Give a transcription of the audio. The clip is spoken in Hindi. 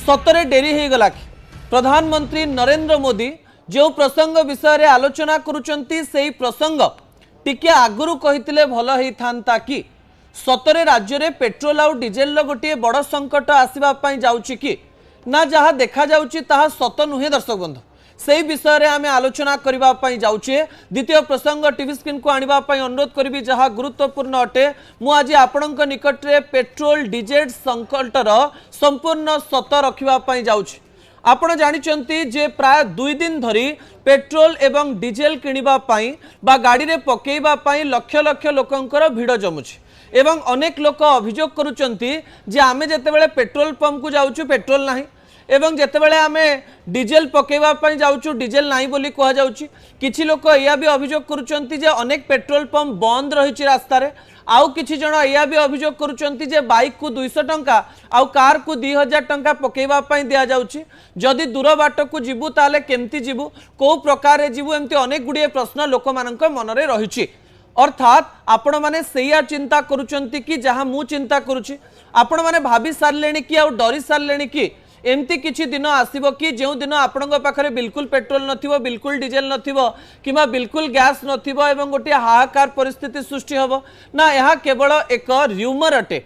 सतरे डेरी हो गला कि प्रधानमंत्री नरेंद्र मोदी जो प्रसंग विषय रे आलोचना करुचंती सेही प्रसंग टिके आगुरु कहितिले भल हेइथांता कि सतरे राज्य रे पेट्रोल आउ डीजेल गोटे बड़ संकट आसीबा पई जाउची कि ना जहाँ देखा जाउची ताहा सत नुहे। दर्शक बंधु से विषय रे आमे आलोचना करबा पई जाउछे। द्वितीय प्रसंग टीवी स्क्रीन को आनिबा पई अनुरोध करिबी जहाँ गुरुत्वपूर्ण अटे। मु आज आपणक निकट रे पेट्रोल डीजेल संकटर संपूर्ण सत रखिबा पई जाउछि। आपण जानिचंती जे प्राय 2 दिन धरी पेट्रोल एवं डीजेल किनिबा पई बा गाड़ी रे पकेइबा पई लक्ष लक्ष लोकंकर भिड़ जमुछि एवं अनेक लोक अभियोग करुचंती जे आमे जेतेबेले पेट्रोल पंप को जाउछु पेट्रोल नाही एवं जेतेबेले आमे डीजेल पकेइबा पई जाउछु डीजेल नाही बोली कहा जाउछि। किछि लोक या भी अभियोग करुचंती जे अनेक पेट्रोल पंप बंद रहिछि रास्ता रे। आउ किछि जण या भी अभियोग करुचंती जे बाइक को 200 टंका आउ कार को 2000 टंका पकेइबा पई दिया जाउछि। जदि दूर बाट को जीवु ताले केमती जीवु को प्रकार रे जीवु एमती अनेक गुडिये प्रश्न लोक मानक मन रे रहिछि। अर्थात आपण माने सेया चिंता करुचंती कि जहां मु चिंता करुछि आपण माने भाभी सारलेनी कि आउ डरी सारलेनी कि एमती किछि दिन आसीबो कि जो दिन आपणक पाखरे बिल्कुल पेट्रोल नथिबो बिल्कुल डीजेल नथिबो किमा बिल्कुल गैस नथिबो एवं गोटे हाहाकार परिस्थिति सृष्टि हबो ना। यह केवल एक र्यूमर अटे